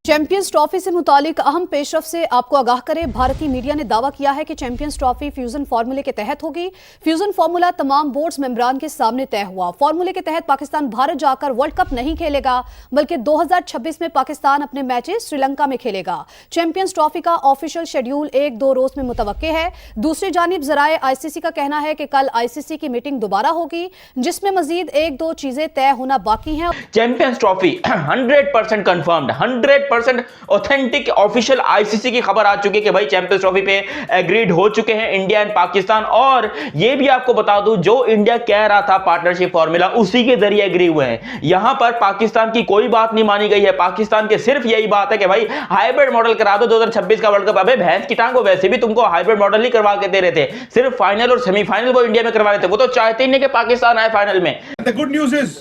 Champions trophy से मुतालिक अहम पेशरफ से आपको आगाह करें। भारतीय मीडिया ने दावा किया है कि चैंपियंस ट्रॉफी फ्यूजन फार्मूले के तहत होगी। फ्यूजन फार्मूला तमाम बोर्ड्स मेंबरान के सामने तय हुआ। फार्मूले के तहत पाकिस्तान भारत जाकर वर्ल्ड कप नहीं खेलेगा, बल्कि 2026 में पाकिस्तान अपने मैचेस श्रीलंका में खेलेगा। चैंपियंस ट्रॉफी का ऑफिशियल शेड्यूल 1-2 रोज में मुतवक्के है। दूसरी जानिब जराए आईसीसी का कहना है कि कल आईसीसी की मीटिंग दोबारा होगी, जिसमें मजीद 1-2 चीजें तय होना बाकी हैं। Champions trophy 100% confirmed, 100% authentic official ICC की खबर आ चुकी है कि भाई चैंपियंस ट्रॉफी पे एग्रीड हो चुके हैं इंडिया एंड पाकिस्तान। और ये भी आपको बता दूं, जो इंडिया कह रहा था पार्टनरशिप फॉर्मूला, उसी के जरिए एग्री हुए हैं। यहां पर पाकिस्तान की कोई बात नहीं मानी गई है। पाकिस्तान के सिर्फ यही बात है कि भाई हाइब्रिड मॉडल करा दो 2026 का वर्ल्ड कप। अबे भैंस की टांग, वैसे भी तुमको हाइब्रिड मॉडल ही करवा के दे रहे थे, सिर्फ फाइनल और सेमीफाइनल वो इंडिया में करवा रहे थे। वो तो चाहते ही नहीं कि पाकिस्तान आए फाइनल में। The good news is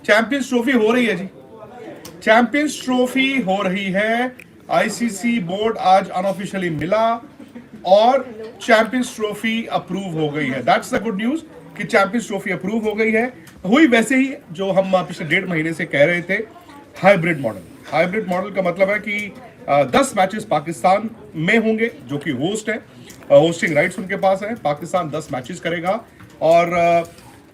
champions trophy हो रही है जी, चैंपियंस ट्रॉफी हो रही है। आईसीसी बोर्ड आज अनऑफिशियली मिला और चैंपियंस ट्रॉफी अप्रूव हो गई है। दैट्स द गुड न्यूज कि चैंपियंस ट्रॉफी अप्रूव हो गई है। हुई वैसे ही जो हम पिछले 1.5 महीने से कह रहे थे, हाइब्रिड मॉडल। हाइब्रिड मॉडल का मतलब है कि 10 मैचेस पाकिस्तान में होंगे, जो कि होस्ट है, होस्टिंग राइट्स उनके पास है। पाकिस्तान 10 मैचेस करेगा और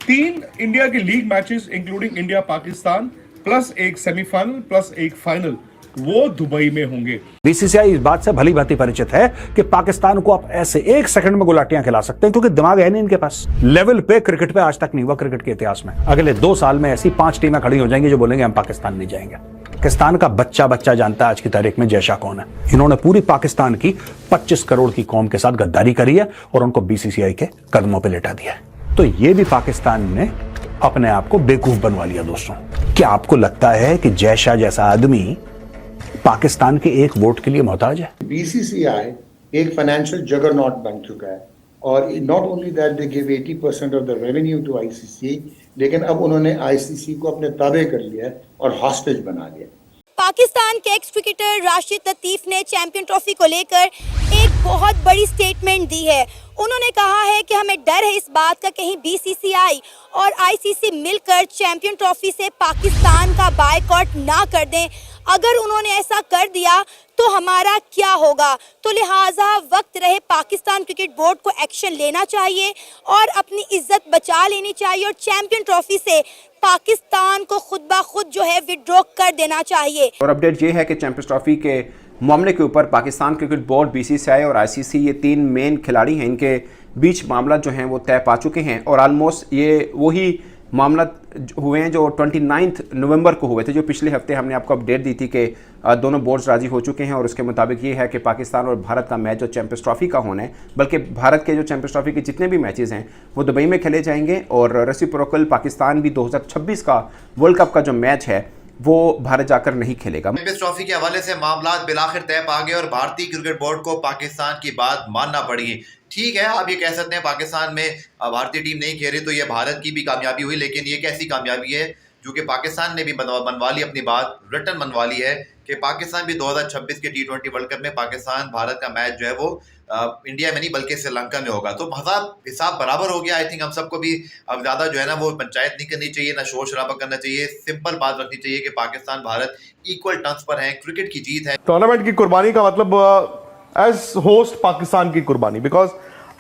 3 इंडिया के league matches including India Pakistan plus एक सेमीफाइनल प्लस एक फाइनल वो दुबई में होंगे। बीसीसीआई इस बात से भली भांति परिचित है कि पाकिस्तान को आप ऐसे 1 सेकंड में गुलाटियां खिला सकते हैं, क्योंकि दिमाग है नहीं इनके पास। लेवल पे क्रिकेट पे आज तक नहीं हुआ क्रिकेट के इतिहास में। अगले 2 साल में ऐसी 5 टीमें खड़ी हो जाएंगी जो बोलेंगे हम पाकिस्तान नहीं जाएंगे। पाकिस्तान का बच्चा जानता है आज की तारीख में जय शाह कौन है। इन्होंने पूरी पाकिस्तान की 25 करोड़ की कौम के साथ गद्दारी करी है और उनको बीसीसीआई के कदमों पर लेटा दिया है। तो ये भी पाकिस्तान ने अपने आप को बेवकूफ बनवा लिया। दोस्तों, क्या आपको लगता है कि जय शाह जैसा आदमी पाकिस्तान के एक वोट के लिए मोहताज है? बीसीसीआई एक फाइनेंशियल जगरनॉट बन चुका है और not only that they give 80% of the revenue to ICC, लेकिन अब उन्होंने आईसीसी को अपने ताबे कर लिया है और हॉस्टेज बना लिया। पाकिस्तान के एक्स क्रिकेटर राशिद लतीफ ने चैंपियन ट्रॉफी को लेकर एक बहुत बड़ी स्टेटमेंट दी है। उन्होंने कहा है कि हमें डर है इस बात का कहीं बीसीसीआई और आईसीसी मिलकर चैंपियन ट्रॉफी से पाकिस्तान का बायकॉट ना कर दें। अगर उन्होंने ऐसा कर दिया तो हमारा क्या होगा? तो लिहाजा वक्त रहे पाकिस्तान क्रिकेट बोर्ड को एक्शन लेना चाहिए और अपनी इज्जत बचा लेनी चाहिए और चैंपियन ट्रॉफी से पाकिस्तान को खुद ब खुद जो है विड्रॉ कर देना चाहिए। और अपडेट ये है कि चैंपियंस ट्रॉफी के मामले के ऊपर पाकिस्तान क्रिकेट बोर्ड, बीसीसीआई और आईसीसी, ये 3 मेन खिलाड़ी हैं, इनके बीच मामला जो हैं वो तय पा चुके हैं। और ऑलमोस्ट ये वही मामला हुए हैं जो 29 नवंबर को हुए थे, जो पिछले हफ्ते हमने आपको अपडेट दी थी कि दोनों बोर्ड्स राजी हो चुके हैं। और उसके मुताबिक ये है कि पाकिस्तान और भारत का मैच जो चैंपियंस ट्रॉफी का होना है, बल्कि भारत के जो चैंपियंस ट्रॉफी के जितने भी मैचेस हैं वो दुबई में खेले जाएंगे। और रेसिप्रोकल पाकिस्तान भी 2026 का वर्ल्ड कप का जो मैच है वो भारत जाकर नहीं खेलेगा। चैंपियंस ट्रॉफी के हवाले से मामला बिलाखिर तय पा गए और भारतीय क्रिकेट बोर्ड को पाकिस्तान की बात मानना पड़ी। ठीक है, आप ये कह सकते हैं पाकिस्तान में भारतीय टीम नहीं खेल रही तो ये भारत की भी कामयाबी हुई, लेकिन ये कैसी कामयाबी है जो कि पाकिस्तान ने भी मनवा ली, अपनी बात रिटर्न मनवा ली है कि पाकिस्तान भी 2026 के T20 वर्ल्ड कप में पाकिस्तान भारत का मैच जो है वो इंडिया में नहीं बल्कि श्रीलंका में होगा। तो हिसाब बराबर हो गया। आई थिंक हम सबको भी अब ज़्यादा जो है ना वो पंचायत नहीं करनी चाहिए, ना शोर शराबा करना चाहिए। सिंपल बात रखनी चाहिए कि पाकिस्तान भारत इक्वल टर्म्स पर हैं, क्रिकेट की जीत है। टूर्नामेंट की कुर्बानी का मतलब एज होस्ट पाकिस्तान की कुर्बानी, बिकॉज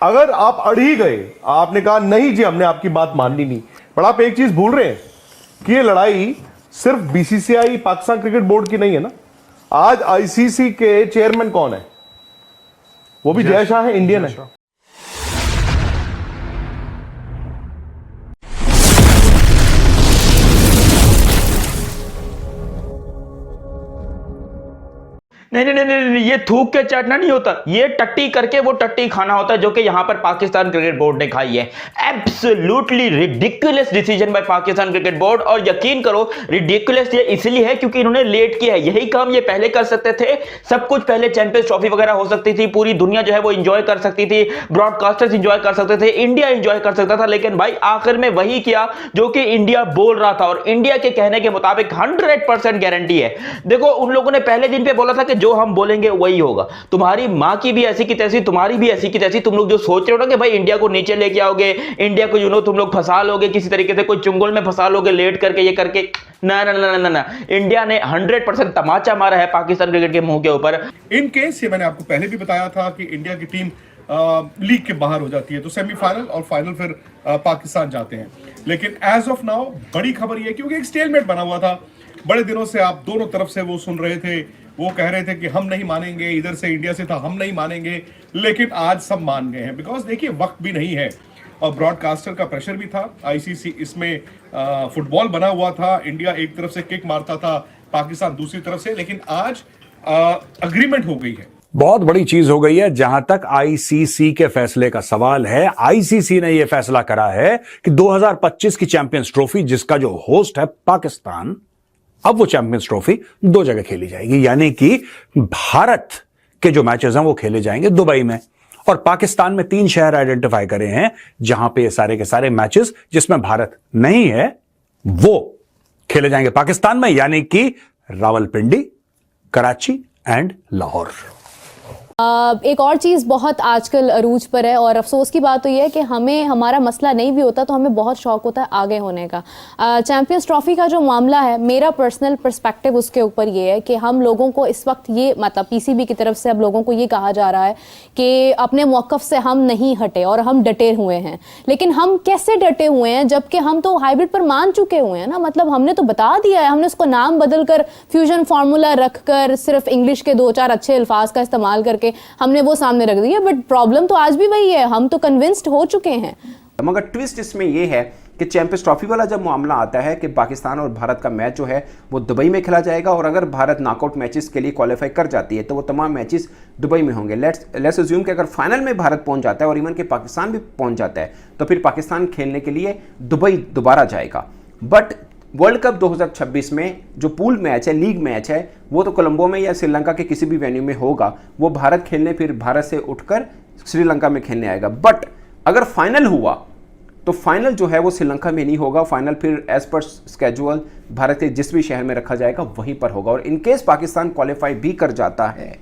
अगर आप अड़ ही गए, आपने कहा नहीं जी हमने आपकी बात माननी नहीं, पर आप एक चीज भूल रहे हैं कि ये लड़ाई सिर्फ बीसीसीआई पाकिस्तान क्रिकेट बोर्ड की नहीं है ना। आज आईसीसी के चेयरमैन कौन है? वो भी जय शाह है, इंडियन है। नहीं, ये थूक के चाटना नहीं होता, ये टट्टी करके वो टट्टी खाना होता है, जो कि यहां पर पाकिस्तान क्रिकेट बोर्ड ने खाई है। Absolutely ridiculous decision by Pakistan cricket board. और यकीन करो रिडिकुलस ये इसलिए है क्योंकि इन्होंने लेट किया है। यही काम ये पहले कर सकते थे, सब कुछ पहले चैंपियंस ट्रॉफी वगैरह हो सकती थी, पूरी दुनिया जो है वो एंजॉय कर सकती थी, ब्रॉडकास्टर्स एंजॉय कर सकते थे, इंडिया एंजॉय कर सकता था। लेकिन भाई आखिर में वही किया जो कि इंडिया बोल रहा था और इंडिया के कहने के मुताबिक 100% गारंटी है। देखो, उन लोगों ने पहले दिन पे बोला था कि जो हम बोलेंगे वही होगा। तुम्हारी माँ की भी ऐसी की तैसी, तुम्हारी भी ऐसी की तैसी। तुम लोग जो सोच रहे हो ना कि भाई इंडिया को नीचे लेके आओगे, इंडिया को तुम लोग फंसा लोगे किसी तरीके से, कोई चुंगल में फंसा लोगे लेट करके, ये करके, ना ना ना ना ना। इंडिया ने 100% तमाचा मारा है पाकिस्तान क्रिकेट के मुंह के ऊपर। इन केस ये मैंने आपको पहले भी बताया था कि इंडिया की टीम लीग के बाहर हो जाती है तो सेमीफाइनल और फाइनल फिर पाकिस्तान जाते हैं। लेकिन एज ऑफ नाउ बड़ी खबर ये, क्योंकि एक स्टेलमेट बना हुआ था, बड़े दिनों से आप दोनों तरफ से वो सुन रहे थे, वो कह रहे थे कि हम नहीं मानेंगे, इधर से इंडिया से था हम नहीं मानेंगे, लेकिन आज सब मान गए हैं। बिकॉज देखिए वक्त भी नहीं है और ब्रॉडकास्टर का प्रेशर भी था, आईसीसी इसमें फुटबॉल बना हुआ था, इंडिया एक तरफ से किक मारता था, पाकिस्तान दूसरी तरफ से, लेकिन आज अग्रीमेंट हो गई है। बहुत बड़ी चीज हो गई है। जहां तक आईसीसी के फैसले का सवाल है, आईसीसी ने यह फैसला करा है कि 2025 की चैंपियंस ट्रॉफी, जिसका जो होस्ट है पाकिस्तान, अब वो चैंपियंस ट्रॉफी 2 जगह खेली जाएगी। यानी कि भारत के जो मैचेस हैं वो खेले जाएंगे दुबई में, और पाकिस्तान में 3 शहर आइडेंटिफाई करे हैं जहां पे ये सारे के सारे मैचेस जिसमें भारत नहीं है वो खेले जाएंगे पाकिस्तान में, यानी कि रावलपिंडी, कराची एंड लाहौर। एक और चीज़ बहुत आजकल अरूज पर है, और अफसोस की बात तो ये है कि हमें हमारा मसला नहीं भी होता तो हमें बहुत शौक होता है आगे होने का। चैंपियंस ट्रॉफी का जो मामला है, मेरा पर्सनल पर्सपेक्टिव उसके ऊपर ये है कि हम लोगों को इस वक्त ये, मतलब पीसीबी की तरफ से अब लोगों को ये कहा जा रहा है कि अपने मौक़िफ़ से हम नहीं हटे और हम डटे हुए हैं। लेकिन हम कैसे डटे हुए हैं जबकि हम तो हाइब्रिड पर मान चुके हुए हैं ना। मतलब हमने तो बता दिया है, हमने उसको नाम बदल कर फ्यूजन फार्मूला रख कर सिर्फ इंग्लिश के 2-4 अच्छे अल्फाज का इस्तेमाल करके हमने वो सामने रख दिया, बट प्रॉब्लम तो आज भी वही है, हम तो कन्विंस्ड हो चुके हैं। मगर ट्विस्ट इसमें यह है कि चैंपियंस ट्रॉफी वाला जब मामला आता है कि पाकिस्तान और भारत का मैच जो है वो दुबई में खेला जाएगा, और अगर भारत नॉकआउट मैचेस के लिए क्वालिफाई कर जाती है तो वो तमाम मैचेस दुबई में होंगे। लेट्स अज्यूम कि अगर फाइनल में भारत पहुंच जाता है और इवन कि पाकिस्तान भी पहुंच जाता है तो फिर पाकिस्तान खेलने के लिए दुबई दोबारा जाएगा। बट वर्ल्ड कप 2026 में जो पूल मैच है, लीग मैच है, वो तो कोलंबो में या श्रीलंका के किसी भी वेन्यू में होगा। वो भारत खेलने फिर भारत से उठकर श्रीलंका में खेलने आएगा। बट अगर फाइनल हुआ तो फाइनल जो है वो श्रीलंका में नहीं होगा, फाइनल फिर एज पर स्केजुअल भारत के जिस भी शहर में रखा जाएगा वहीं पर होगा। और इनकेस पाकिस्तान क्वालिफाई भी कर जाता है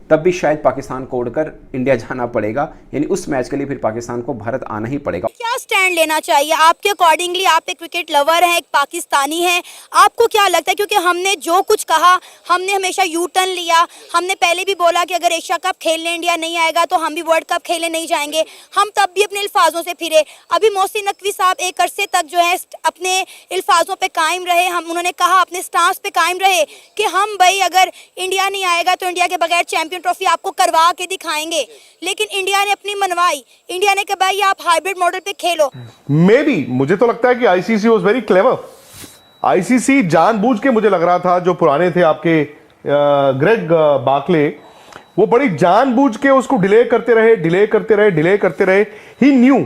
तब भी शायद पाकिस्तान को उड़कर इंडिया जाना पड़ेगा, यानी उस मैच के लिए फिर पाकिस्तान को भारत आना ही पड़ेगा। क्या स्टैंड लेना चाहिए आपके अकॉर्डिंगली? आप एक क्रिकेट लवर हैं, एक पाकिस्तानी हैं, आपको क्या लगता है? क्योंकि हमने जो कुछ कहा, हमने हमेशा यू टर्न लिया। हमने पहले भी बोला कि अगर एशिया कप खेलने इंडिया नहीं आएगा तो हम भी वर्ल्ड कप खेलने नहीं जाएंगे। हम तब भी अपने अल्फाजों से फिरे। अभी मोहसिन नकवी साहब एक अरसे तक जो है अपने अल्फाजों पे कायम रहे। उन्होंने कहा, अपने स्टांस पे कायम रहे कि हम भाई अगर इंडिया नहीं आएगा तो इंडिया के बगैर चैंपियन ट्रॉफी आपको करवा के दिखाएंगे। लेकिन इंडिया ने अपनी मनवाई, इंडिया ने कहा भाई आप हाइब्रिड मॉडल पे खेलो। मे बी मुझे तो लगता है कि ICC was very clever. ICC जानबूझ के, मुझे लग रहा था, जो पुराने थे आपके ग्रेग बार्कले, वो बड़ी जानबूझ के उसको डिले करते रहे। ही न्यू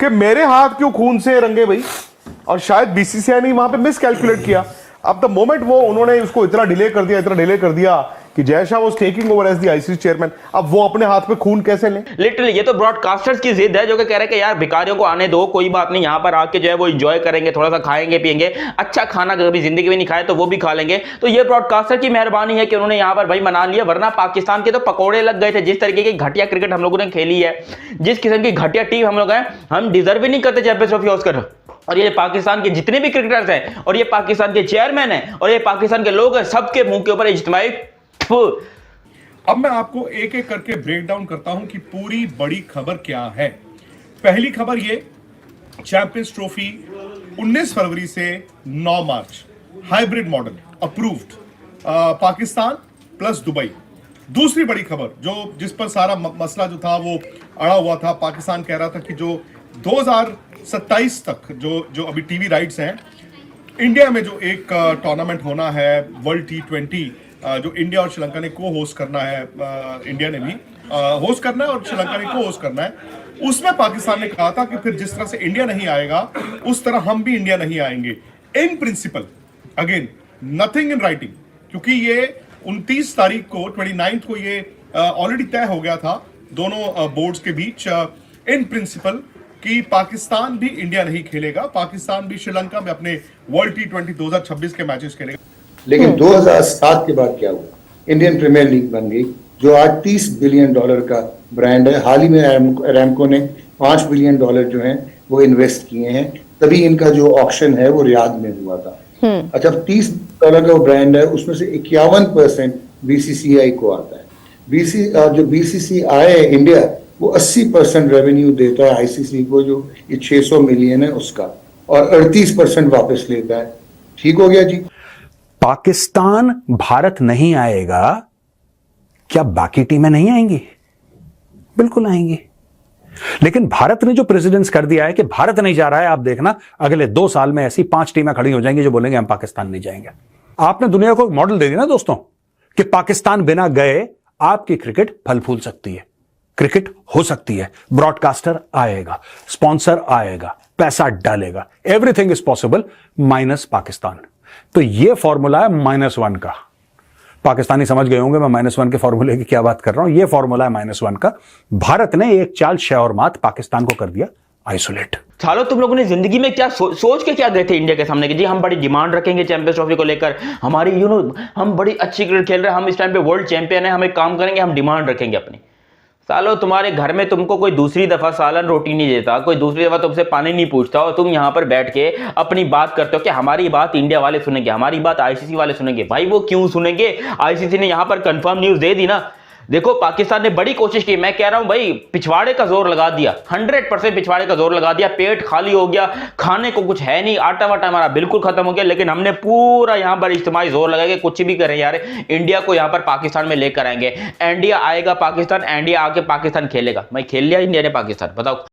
कि मेरे हाथ क्यों खून से रंगे भाई, और शायद बीसीसीआई ने वहां पे मिस कैलकुलेट किया। अब द मोमेंट वो उन्होंने उसको इतना डिले कर दिया कि Jay Shah was taking over as the ICC chairman, अब वो अपने हाथ पे खून कैसे लें? लिटरली ये तो ब्रॉडकास्टर्स की जिद है जो कि कह रहे हैं कि यार भिखारियों को आने दो, कोई बात नहीं, यहाँ पर आके जो है वो एंजॉय करेंगे, थोड़ा सा खाएंगे पिएंगे, अच्छा खाना कभी जिंदगी में नहीं खाए तो वो भी खा लेंगे। तो ये ब्रॉडकास्टर की मेहरबानी है कि उन्होंने यहाँ पर भाई मना लिया, वरना पाकिस्तान के तो पकौड़े लग गए थे। जिस तरीके की घटिया क्रिकेट हम लोगों ने खेली है, जिस किस्म की घटिया टीम हम लोग हैं, हम डिजर्व ही नहीं करते चैंपियंस ट्रॉफी ऑस्कर। और ये पाकिस्तान के जितने भी क्रिकेटर्स हैं, और ये पाकिस्तान के चेयरमैन हैं, और ये पाकिस्तान के लोग हैं, सबके मुंह के ऊपर इज्तिमाई। अब मैं आपको एक एक करके ब्रेक डाउन करता हूं कि पूरी बड़ी खबर क्या है। पहली खबर ये, चैंपियंस ट्रॉफी 19 फरवरी से 9 मार्च hybrid model approved, Pakistan plus Dubai. दूसरी बड़ी खबर जो जिस पर सारा मसला जो था वो अड़ा हुआ था, पाकिस्तान कह रहा था कि जो 2027 तक जो अभी टीवी राइट्स हैं, इंडिया में जो एक टूर्नामेंट होना है वर्ल्ड T20, जो इंडिया और श्रीलंका ने को होस्ट करना है, इंडिया ने भी होस्ट करना है और श्रीलंका ने को होस्ट करना है, उसमें पाकिस्तान ने कहा था कि फिर जिस तरह से इंडिया नहीं आएगा उस तरह हम भी इंडिया नहीं आएंगे। In principle, again nothing in writing, क्योंकि ये 29 तारीख को 29 को ये ऑलरेडी तय हो गया था दोनों बोर्ड्स के बीच, इन प्रिंसिपल कि पाकिस्तान भी इंडिया नहीं खेलेगा, पाकिस्तान भी श्रीलंका में अपने वर्ल्ड T20 2026 के मैचेस खेलेगा। लेकिन 2007 के बाद क्या हुआ? इंडियन प्रीमियर लीग बन गई, जो आज $30 बिलियन का ब्रांड है। हाल ही में अरामको ने $5 बिलियन जो हैं वो इन्वेस्ट किए हैं, तभी इनका जो ऑक्शन है वो रियाद में हुआ था। अच्छा, $30 का वो ब्रांड है, उसमें से 51% BCCI को आता है। जो BCCI है इंडिया, वो 80% रेवेन्यू देता है ICC को, जो ये 600 मिलियन है उसका, और 38% वापस लेता है। ठीक हो गया जी। पाकिस्तान भारत नहीं आएगा, क्या बाकी टीमें नहीं आएंगी? बिल्कुल आएंगी। लेकिन भारत ने जो प्रेसिडेंस कर दिया है कि भारत नहीं जा रहा है, आप देखना अगले 2 साल में ऐसी 5 टीमें खड़ी हो जाएंगी जो बोलेंगे हम पाकिस्तान नहीं जाएंगे। आपने दुनिया को एक मॉडल दे दिया ना दोस्तों, कि पाकिस्तान बिना गए आपकी क्रिकेट फल फूल सकती है, क्रिकेट हो सकती है, ब्रॉडकास्टर आएगा, स्पॉन्सर आएगा, पैसा डालेगा, everything is possible minus Pakistan. तो यह फॉर्मूला है -1 का। पाकिस्तानी समझ गए होंगे मैं -1 के फॉर्मूले की क्या बात कर रहा हूं। यह फॉर्मूला है -1 का। भारत ने एक चाल शह और मात पाकिस्तान को कर दिया आइसोलेट। सालों तुम लोगों ने जिंदगी में क्या सोच के क्या गए थे इंडिया के सामने कि जी हम बड़ी डिमांड रखेंगे चैंपियंस ट्रॉफी को लेकर, हमारी हम बड़ी अच्छी क्रिकेट खेल रहे हैं, हम इस टाइम पे वर्ल्ड चैंपियन है, हम एक काम करेंगे, हम डिमांड रखेंगे अपनी। सालों तुम्हारे घर में तुमको कोई दूसरी दफा सालन रोटी नहीं देता, कोई दूसरी दफा तुमसे पानी नहीं पूछता, और तुम यहां पर बैठ के अपनी बात करते हो कि हमारी बात इंडिया वाले सुनेंगे, हमारी बात ICC वाले सुनेंगे। भाई वो क्यों सुनेंगे? ICC ने यहां पर कंफर्म न्यूज दे दी ना। देखो पाकिस्तान ने बड़ी कोशिश की, मैं कह रहा हूं भाई पिछवाड़े का जोर लगा दिया, 100% पिछवाड़े का जोर लगा दिया। पेट खाली हो गया, खाने को कुछ है नहीं, आटा वाटा हमारा बिल्कुल खत्म हो गया, लेकिन हमने पूरा यहां पर इज्तिमाई जोर लगाया कि कुछ भी करें यार, इंडिया को यहां पर पाकिस्तान में लेकर आएंगे। इंडिया आएगा पाकिस्तान, इंडिया आके पाकिस्तान खेलेगा। मैं खेल लिया इंडिया ने पाकिस्तान, बताओ।